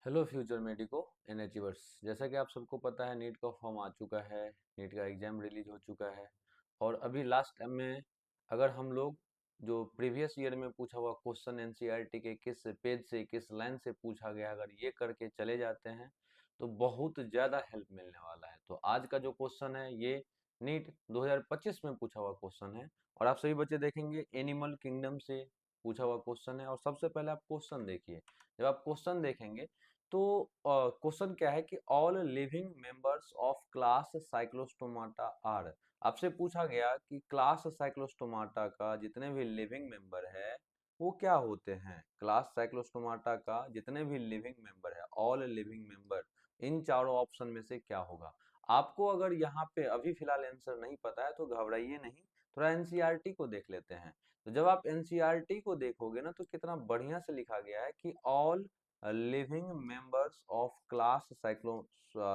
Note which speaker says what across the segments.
Speaker 1: Hello future medico and achievers. जैसा कि आप सबको पता है, नीट का फॉर्म आ चुका है। नीट का एग्जाम रिलीज हो चुका है। और अभी लास्ट टाइम में अगर हम लोग जो प्रीवियस ईयर में पूछा हुआ क्वेश्चन एनसीईआरटी के किस पेज से किस लाइन से पूछा गया, अगर ये करके चले जाते हैं तो बहुत ज़्यादा हेल्प मिलने वाला है। तो आज का जो क्वेश्चन है ये नीट 2025 में पूछा हुआ क्वेश्चन है। और आप सभी बच्चे देखेंगे एनिमल किंगडम से पूछा हुआ क्वेश्चन है। और सबसे पहले आप क्वेश्चन देखिए। जब आप क्वेश्चन देखेंगे तो क्वेश्चन क्या है कि all living members of class cyclostomata are. आपसे पूछा गया कि क्लास साइक्लोस्टोमाटा का जितने भी लिविंग मेंबर है वो क्या होते हैं। क्लास साइक्लोस्टोमाटा का जितने भी लिविंग मेंबर है, ऑल लिविंग मेंबर, इन चारों ऑप्शन में से क्या होगा। आपको अगर यहाँ पे अभी फिलहाल आंसर नहीं पता है तो घबराइए नहीं, थोड़ा एनसीईआरटी को देख लेते हैं। तो जब आप एनसीईआरटी को देखोगे ना तो कितना बढ़िया से लिखा गया है कि all living members of class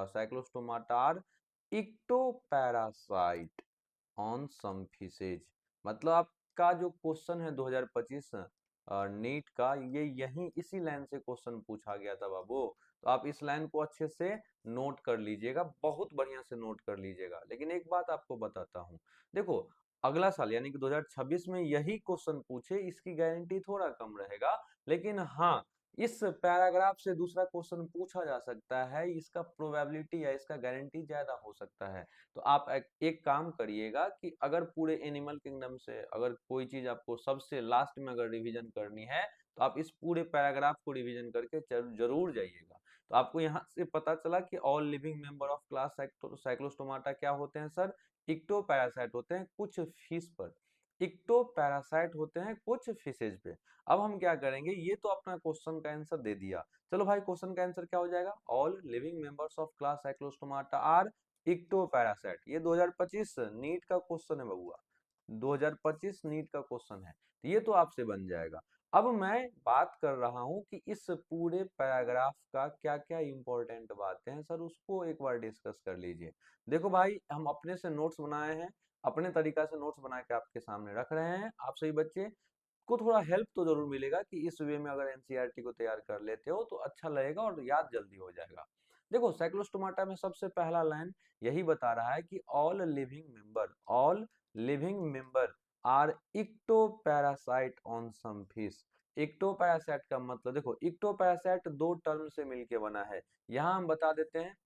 Speaker 1: cyclostomata are ectoparasite on some fishes। मतलब आपका जो क्वेश्चन है 2025 नीट का, ये यही इसी लाइन से क्वेश्चन पूछा गया था बाबू। तो आप इस लाइन को अच्छे से नोट कर लीजिएगा, बहुत बढ़िया से नोट कर लीजिएगा। लेकिन एक बात आपको बताता हूँ, देखो अगला साल यानी कि 2026 में यही क्वेश्चन पूछे, इसकी गारंटी थोड़ा कम रहेगा। लेकिन हाँ, इस पैराग्राफ से दूसरा क्वेश्चन पूछा जा सकता है, इसका प्रोबेबिलिटी या इसका गारंटी ज्यादा हो सकता है। तो आप एक काम करिएगा कि अगर पूरे एनिमल किंगडम से अगर कोई चीज आपको सबसे लास्ट में अगर रिवीजन करनी है तो आप इस पूरे पैराग्राफ को रिवीजन करके जरूर जाइएगा। तो आपको यहाँ से पता चला कि all living member of class Cyclostomata क्या होते हैं सर, इक्टो पैरासाइट होते हैं कुछ फिश पर, इक्टो पैरासाइट होते हैं कुछ फिशेज पे। अब हम क्या करेंगे, ये तो अपना क्वेश्चन का आंसर दे दिया। चलो भाई, क्वेश्चन का आंसर क्या हो जाएगा, all living members of class cyclostomata are ectoparasite. ये 2025 नीट का क्वेश्चन है बबुआ, 2025 नीट का क्वेश्चन है। तो ये तो आपसे बन जाएगा। अब मैं बात कर रहा हूं कि इस पूरे पैराग्राफ का क्या क्या इंपॉर्टेंट बातें हैं सर, उसको एक बार डिस्कस कर लीजिए। देखो भाई, हम अपने से नोट्स बनाए हैं, अपने तरीका से नोट्स बना के आपके सामने रख रहे हैं। आप सही बच्चे को थोड़ा हेल्प तो जरूर मिलेगा कि इस वे में अगर एनसीईआरटी को तैयार कर लेते हो तो अच्छा लगेगा और याद जल्दी हो जाएगा। देखो साइक्लोस्टोमाटा में सबसे पहला लाइन यही बता रहा है कि all living member are ectoparasite on some fish. Ectoparasite का मतलब, देखो इक्टोपैरासाइट दो टर्म से मिलके बना है। यहाँ हम बता देते हैं,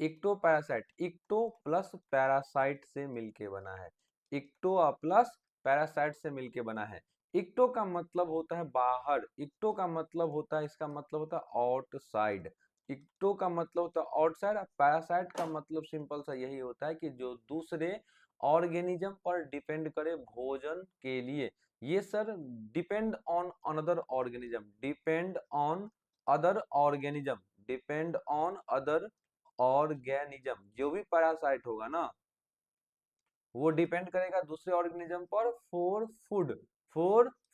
Speaker 1: इक्टोपैरासाइट इक्टो प्लस पैरासाइट से मिलके बना है। इक्टो प्लस पैरासाइट से मिलके बना है। इक्टो का मतलब होता है बाहर, इक्टो का मतलब होता है, इसका मतलब होता है आउटसाइड। इक्टो का मतलब होता है आउटसाइड। पैरासाइट का मतलब सिंपल सा यही होता है कि जो दूसरे ऑर्गेनिज्म पर डिपेंड करे भोजन के लिए। ये sir depend on another organism, depend on other organism, depend on other organism. जो भी पैरासाइट होगा ना वो डिपेंड करेगा दूसरे ऑर्गेनिज्म पर फॉर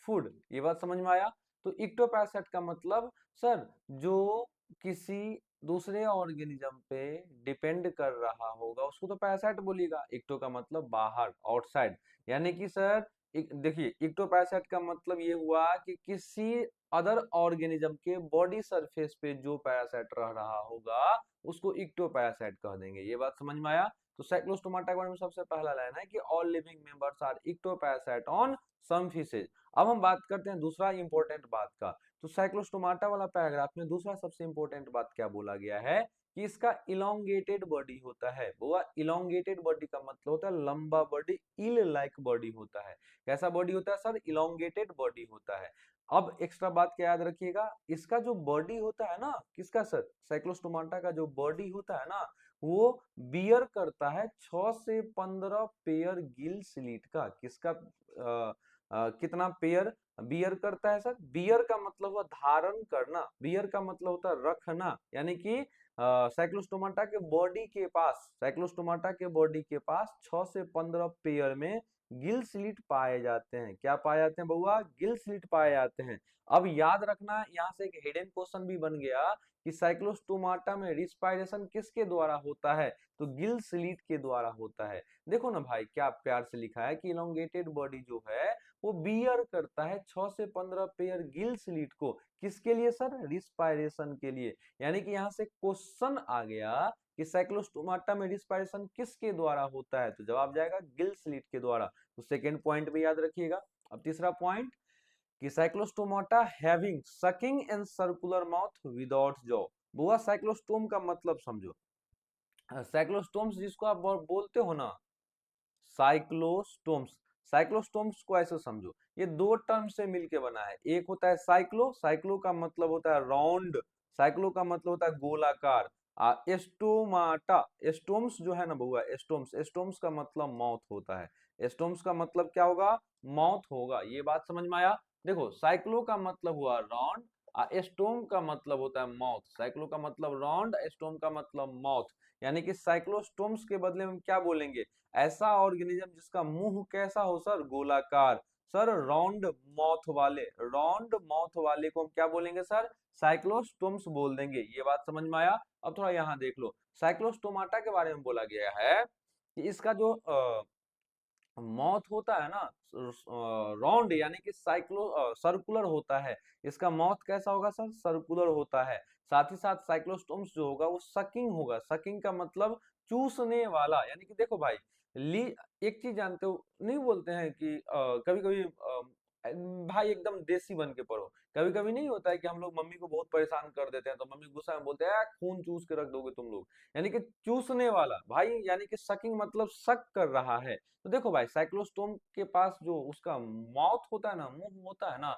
Speaker 1: फूड। ये बात समझ में आया। तो इक्टोपैरासाइट का मतलब सर जो किसी दूसरे ऑर्गेनिज्म पे डिपेंड कर रहा होगा उसको तो पैरासाइट बोलिएगा। इक्टो का मतलब बाहर, आउटसाइड। यानी कि सर देखिए, इक्टोपैरासाइट का मतलब ये हुआ कि किसी अदर ऑर्गेनिज्म के बॉडी सरफेस पे जो पैरासाइट रह रहा होगा उसको इक्टोपैरासाइट कह देंगे। ये बात समझ में आया। तो साइक्लोस्टोमाटा के बारे में सबसे पहला लाइन है कि all living members are ectoparasite on some fishes. अब हम बात करते हैं दूसरा इंपॉर्टेंट बात का। तो साइक्लोस्टोमाटा वाला पैराग्राफ में दूसरा सबसे इंपॉर्टेंट बात क्या बोला गया है कि इसका इलोंगेटेड बॉडी होता है। वो इलोंगेटेड बॉडी का मतलब होता है लंबा बॉडी, इल लाइक बॉडी होता है। कैसा बॉडी होता है सर, इलोंगेटेड बॉडी होता है। अब एक्स्ट्रा बात क्या याद रखिएगा, इसका जो बॉडी होता है ना, किसका सर, साइक्लोस्टोमाटा का जो बॉडी होता है ना वो बियर करता है 6 से 15 पेयर गिल स्लीट का। किसका कितना पेयर बियर करता है सर, बियर का मतलब हुआ धारण करना, बियर का मतलब होता है रखना। यानी कि साइक्लोस्टोमाटा के बॉडी के पास, साइक्लोस्टोमाटा के बॉडी के पास 6 से 15 पेयर में गिल स्लिट पाए जाते हैं। क्या पाए जाते हैं बउआ? गिल स्लिट पाए जाते हैं। अब याद रखना, यहाँ से एक हिडन क्वेश्चन भी बन गया कि साइक्लोस्टोमाटा में रिस्पायरेशन किसके द्वारा होता है? तो गिल स्लिट के द्वारा होता है। देखो ना भाई, क्या प्यार से लिखा है कि इलोंगेटेड बॉडी जो है वो बियर करता है 6 से 15 पेयर गिल स्लिट को। किसके लिए सर? रिस्पायरेशन के लिए। यानी कि यहाँ से क्वेश्चन आ गया कि साइक्लोस्टोमाटा में रिस्पायरेशन किसके द्वारा होता है? तो जवाब जाएगा गिल स्लिट के द्वारा। तो सेकेंड पॉइंट भी याद रखिएगा। अब तीसरा पॉइंट कि Cyclostomata having sucking and circular mouth without jaw. बुआ साइक्लोस्टोम का मतलब समझो। साइक्लोस्टोम्स जिसको आप बोलते हो ना, साइक्लोस्टोम्स, साइक्लोस्टोम्स को ऐसे समझो, ये दो टर्म से मिलके बना है। एक होता है साइक्लो, साइक्लो का मतलब होता है राउंड, साइक्लो का मतलब होता है गोलाकार। एस्टोमाटा, एस्टोम्स जो है ना बउआ, एस्टोम्स, एस्टोम्स का मतलब माउथ होता है। एस्टोम्स का मतलब क्या होगा? माउथ होगा। ये बात समझ में आया? देखो साइक्लो का मतलब हुआ राउंड, एस्टोम का मतलब होता है माउथ। साइक्लो का मतलब राउंड, एस्टोम का मतलब माउथ। यानी कि साइक्लोस्टोम्स के बदले में क्या बोलेंगे? ऐसा ऑर्गेनिज्म जिसका मुंह कैसा हो सर? गोलाकार। सर राउंड माउथ वाले, राउंड माउथ वाले को हम क्या बोलेंगे सर? साइक्लोस्टोम्स बोल देंगे। ये बात समझ में आया? अब थोड़ा यहाँ देख लो, साइक्लोस्टोमाटा के बारे में बोला गया है कि इसका जो माउथ होता है ना, राउंड यानी कि सर्कुलर होता है। इसका माउथ कैसा होगा सर? सर्कुलर होता है। साथ ही साथ साइक्लोस्टोम्स जो होगा वो सकिंग होगा। सकिंग का मतलब चूसने वाला। यानी कि देखो भाई, ली एक चीज जानते हो, नहीं बोलते हैं कि कभी कभी भाई एकदम देसी बन के पढ़ो। कभी कभी नहीं होता है कि हम लोग मम्मी को बहुत परेशान कर देते हैं तो मम्मी गुस्सा में बोलते हैं खून चूस के रख दोगे तुम लोग। यानी कि चूसने वाला भाई, यानी कि सकिंग मतलब सक कर रहा है। तो देखो भाई, साइक्लोस्टोम के पास जो उसका माउथ होता है ना, मुंह होता है ना,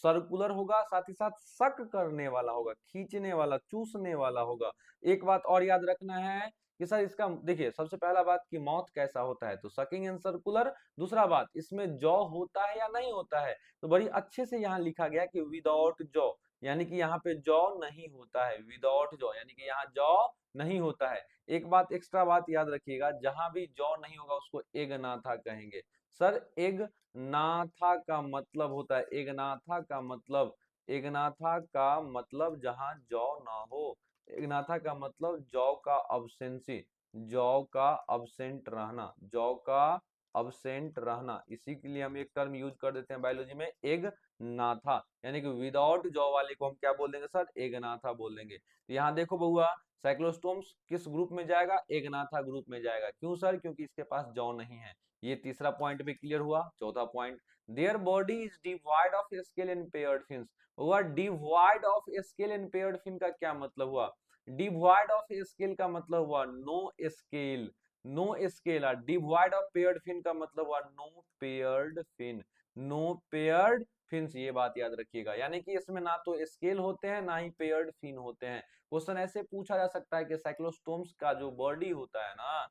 Speaker 1: सर्कुलर होगा, साथ ही साथ सक करने वाला होगा, खींचने वाला, चूसने वाला होगा। एक बात और याद रखना है कि सर इसका देखिए, सबसे पहला बात कि माउथ कैसा होता है, तो सकिंग एंड सर्कुलर। दूसरा बात, इसमें जॉ होता है या नहीं होता है? तो बड़ी अच्छे से यहाँ लिखा गया कि विदाउट जॉ, यानी कि यहाँ पे जॉ नहीं होता है। विदाउट जॉ यानी कि यहाँ जॉ नहीं होता है। एक बात एक्स्ट्रा बात याद रखिएगा, जहां भी जॉ नहीं होगा उसको एगनाथा कहेंगे। सर एग नाथा का मतलब होता है, एगनाथा का मतलब, एगनाथा का मतलब जहां जॉ ना हो। एगनाथा का मतलब जॉ का अब्सेंसी, जॉ का अब्सेंट रहना, जॉ का अब्सेंट रहना। इसी के लिए हम एक टर्म यूज कर देते हैं बायोलॉजी में, एग नाथा। यानी कि विदाउट जॉ वाले को हम क्या बोल देंगे सर? एगनाथा बोल देंगे। तो यहाँ देखो बउआ, साइक्लोस्टोम्स किस ग्रुप में जाएगा? एगनाथा ग्रुप में जाएगा। क्यों सर? क्योंकि इसके पास जॉ नहीं है। ये तीसरा पॉइंट भी क्लियर हुआ। चौथा point, their body is divide of scale and paired fins. हुआ divide of scale and paired fin का क्या मतलब हुआ? डिवाइड ऑफ स्केल का मतलब हुआ no scale, no scale. Devoid of paired fin का मतलब हुआ no paired fin, no paired fins. ये बात याद रखिएगा। यानी कि इसमें ना तो स्केल होते हैं ना ही पेयर्ड फिन होते हैं। क्वेश्चन ऐसे पूछा जा सकता है कि साइक्लोस्टोम्स का जो बॉडी होता है ना,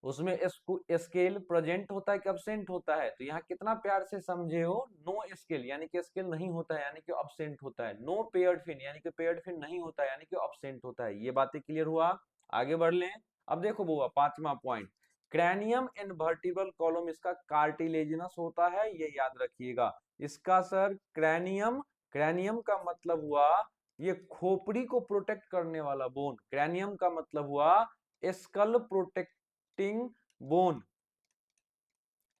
Speaker 1: उसमें स्केल प्रेजेंट होता है कि अब्सेंट होता है? तो यहाँ कितना प्यार से समझे हो, नो स्केल यानी कि स्केल नहीं होता है, यानी कि अब्सेंट होता है। नो पेयर्ड फिन यानी कि पेयर्ड फिन नहीं होता है, यानी कि अब्सेंट होता है। ये बातें क्लियर हुआ? आगे बढ़ लें। अब देखो बुआ, पांचवा point, cranium and vertebral column इसका कार्टिलेजिनस होता है, ये याद रखिएगा। इसका सर क्रैनियम, क्रैनियम का मतलब हुआ ये खोपड़ी को प्रोटेक्ट करने वाला बोन। क्रैनियम का मतलब हुआ skull protecting bone,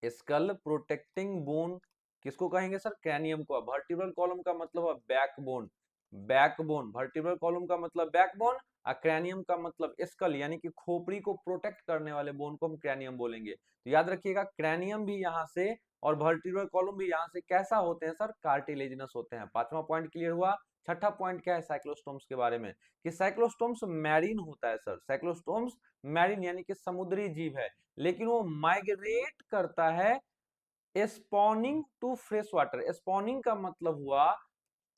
Speaker 1: skull protecting bone किसको कहेंगे सर? क्रैनियम को। वर्टिब्रल कॉलम का मतलब हुआ बैकबोन, बैकबोन। वर्टिब्रल कॉलम का मतलब बैकबोन और क्रैनियम का मतलब स्कल, यानी कि खोपड़ी को प्रोटेक्ट करने वाले बोन को हम क्रैनियम बोलेंगे। तो याद रखिएगा, क्रैनियम भी यहाँ से और वर्टिब्रल कॉलम भी यहाँ से कैसा होते हैं सर? कार्टिलेजिनस होते हैं। पांचवा पॉइंट क्लियर हुआ। छठा पॉइंट क्या है साइक्लोस्टोम्स के बारे में? कि साइक्लोस्टोम्स मैरीन होता है सर। साइक्लोस्टोम्स मैरीन यानी कि समुद्री जीव है, लेकिन वो माइग्रेट करता है spawning to fresh water. Spawning का मतलब हुआ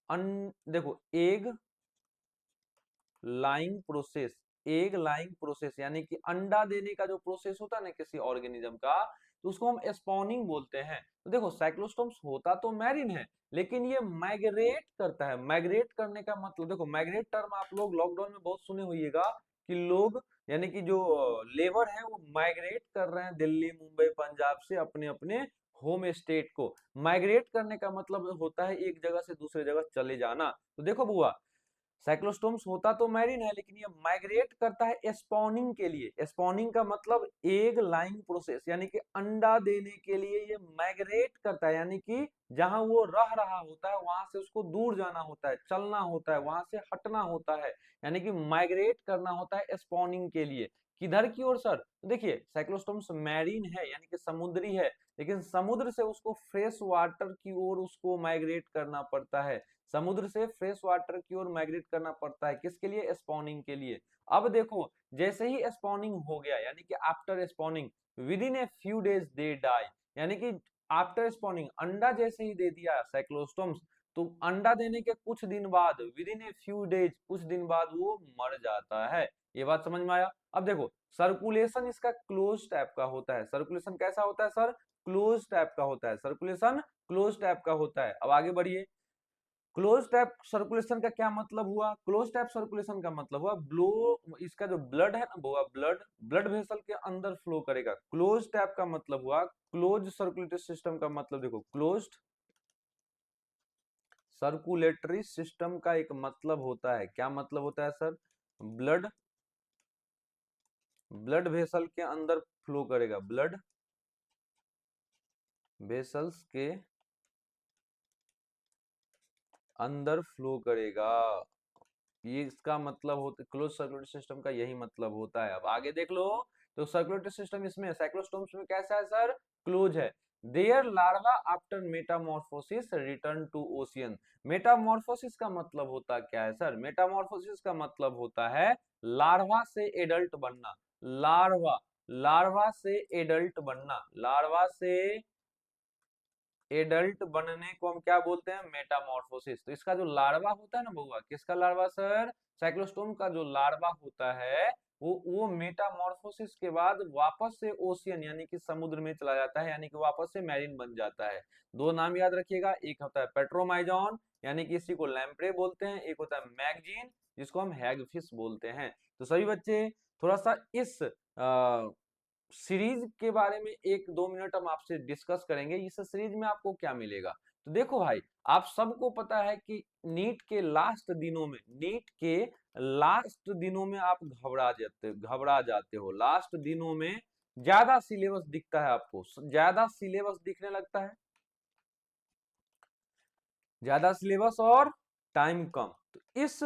Speaker 1: देखो egg laying process, egg laying process यानी कि अंडा देने का जो प्रोसेस होता है ना किसी ऑर्गेनिज्म का, तो उसको हम स्पॉनिंग बोलते हैं। तो देखो साइक्लोस्टोम्स होता तो मैरिन है, लेकिन ये माइग्रेट करता है। माइग्रेट करने का मतलब देखो, माइग्रेट टर्म आप लोग लॉकडाउन में बहुत सुने होइएगा कि लोग यानी कि जो लेबर है वो माइग्रेट कर रहे हैं दिल्ली, मुंबई, पंजाब से अपने अपने होम स्टेट को। माइग्रेट करने का मतलब होता है एक जगह से दूसरे जगह चले जाना। तो देखो बुआ, साइक्लोस्टोम्स होता तो मैरिन है, लेकिन ये माइग्रेट करता है स्पॉनिंग के लिए। स्पॉनिंग का मतलब एग लाइंग प्रोसेस, यानी कि अंडा देने के लिए ये माइग्रेट करता है, यानी कि जहां वो रह रहा होता है वहां से उसको दूर जाना होता है, चलना होता है, वहां से हटना होता है, यानी कि माइग्रेट करना होता है स्पॉनिंग के लिए। किधर की ओर सर? तो देखिए साइक्लोस्टोम्स मैरीन है यानी कि समुद्री है, लेकिन समुद्र से उसको फ्रेश वाटर की ओर उसको माइग्रेट करना पड़ता है। समुद्र से फ्रेश वाटर की ओर माइग्रेट करना पड़ता है, किसके लिए? स्पॉनिंग के लिए। अब देखो, जैसे ही स्पॉनिंग हो गया यानी कि after spawning within a few days they die, यानी कि आफ्टर स्पॉनिंग अंडा जैसे ही दे दिया साइक्लोस्टोम्स, तो अंडा देने के कुछ दिन बाद with in a few days, कुछ दिन बाद वो मर जाता है। ये बात समझ में आया? अब देखो, सर्कुलेशन इसका क्लोज टाइप का होता है। सर्कुलेशन कैसा होता है सर? क्लोज टाइप का होता है। सर्कुलेशन क्लोज टाइप का होता है। अब आगे बढ़िए। क्लोज टैप सर्कुलेशन का क्या मतलब हुआ? क्लोज टैप सर्कुलेशन का मतलब हुआ ब्लो, इसका जो ब्लड है ना वो ब्लड ब्लड वेसल के अंदर फ्लो करेगा। क्लोज टैप का मतलब हुआ क्लोज सर्कुलेटरी सिस्टम का मतलब देखो, क्लोज्ड सर्कुलेटरी सिस्टम का एक मतलब होता है, क्या मतलब होता है सर? ब्लड ब्लड वेसल के अंदर फ्लो करेगा, ब्लड वेसल्स के अंदर फ्लो करेगा। ये इसका मतलब होता है, क्लोज सर्कुलेटरी सिस्टम का यही मतलब होता है। अब आगे देख लो, तो सर्कुलेटरी सिस्टम इसमें साइक्लोस्टोम्स में कैसा है सर? क्लोज है। Their larva after metamorphosis return to ocean. Metamorphosis का मतलब होता क्या है सर? मेटामॉर्फोसिस का मतलब होता है लार्वा से एडल्ट बनना। लार्वा लार्वा से एडल्ट बनना, लार्वा से एडल्ट बनने को हम क्या बोलते हैं? मेटामॉर्फोसिस। तो इसका जो लार्वा होता है ना बउआ, किसका लार्वा सर? साइक्लोस्टोम का जो लार्वा होता है वो मेटामॉर्फोसिस के बाद वापस से ओशियन यानी कि समुद्र में चला जाता है, यानी कि वापस से मैरीन बन जाता है। दो नाम याद रखिएगा, एक होता है पेट्रोमाइजॉन यानी कि इसी को लैम्प्रे बोलते हैं, एक होता है मैगजीन जिसको हम हैगफिश बोलते हैं। तो सभी बच्चे थोड़ा सा इस सीरीज के बारे में एक दो मिनट हम आपसे डिस्कस करेंगे। इस सीरीज में आपको क्या मिलेगा? तो देखो भाई, आप सबको पता है कि नीट के लास्ट दिनों में आप घबरा जाते हो। लास्ट दिनों में ज्यादा सिलेबस दिखता है आपको, ज्यादा सिलेबस दिखने लगता है, ज्यादा सिलेबस और टाइम कम। तो इस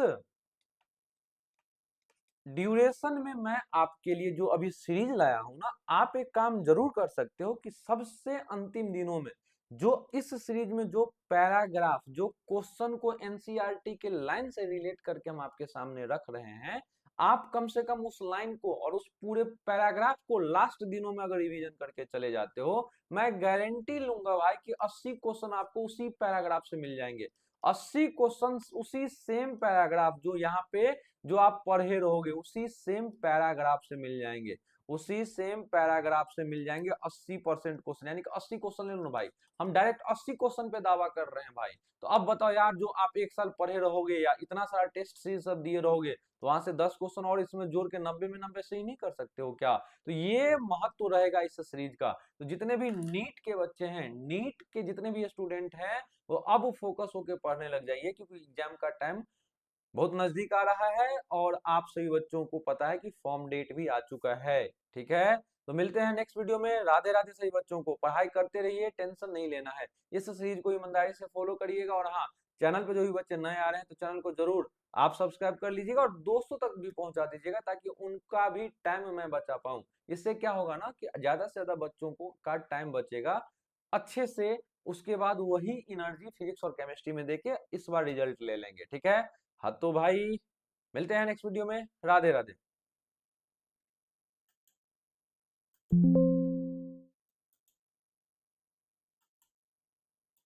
Speaker 1: ड्यूरेशन में मैं आपके लिए जो अभी सीरीज लाया हूं ना, आप एक काम जरूर कर सकते हो कि सबसे अंतिम दिनों में जो इस सीरीज में जो पैराग्राफ, जो क्वेश्चन को एनसीईआरटी के लाइन से रिलेट करके हम आपके सामने रख रहे हैं, आप कम से कम उस लाइन को और उस पूरे पैराग्राफ को लास्ट दिनों में अगर रिवीजन करके चले जाते हो, मैं गारंटी लूंगा भाई कि 80 क्वेश्चन आपको उसी पैराग्राफ से मिल जाएंगे। 80 क्वेश्चन उसी सेम पैराग्राफ जो यहाँ पे जो आप पढ़े रहोगे उसी सेम पैराग्राफ से मिल जाएंगे, उसी सेम पैराग्राफ से मिल जाएंगे 80% क्वेश्चन, यानी कि 80 क्वेश्चन ले लो भाई। हम डायरेक्ट 80 क्वेश्चन पे दावा कर रहे हैं भाई। तो अब बताओ यार, जो आप एक साल पढ़े रहोगे या इतना सारा टेस्ट सीरीज सब दिए रहोगे, तो वहां से 10 क्वेश्चन और इसमें जोड़ के 90 में 90 सही नहीं कर सकते हो क्या? तो ये महत्व रहेगा इस सीरीज का। तो जितने भी नीट के बच्चे हैं, नीट के जितने भी स्टूडेंट हैं, वो अब फोकस होके पढ़ने लग जाइए, क्योंकि एग्जाम का टाइम बहुत नजदीक आ रहा है और आप सभी बच्चों को पता है कि फॉर्म डेट भी आ चुका है। ठीक है, तो मिलते हैं नेक्स्ट वीडियो में। राधे राधे सभी बच्चों को, पढ़ाई करते रहिए, टेंशन नहीं लेना है। इस सीरीज को ईमानदारी से फॉलो करिएगा, और हाँ, चैनल पे जो भी बच्चे नए आ रहे हैं तो चैनल को जरूर आप सब्सक्राइब कर लीजिएगा और दोस्तों तक भी पहुंचा दीजिएगा, ताकि उनका भी टाइम मैं बचा पाऊं। इससे क्या होगा ना कि ज्यादा से ज्यादा बच्चों को का टाइम बचेगा अच्छे से, उसके बाद वही एनर्जी फिजिक्स और केमिस्ट्री में देके इस बार रिजल्ट ले लेंगे। ठीक है, हाँ तो भाई मिलते हैं नेक्स्ट वीडियो में। राधे राधे।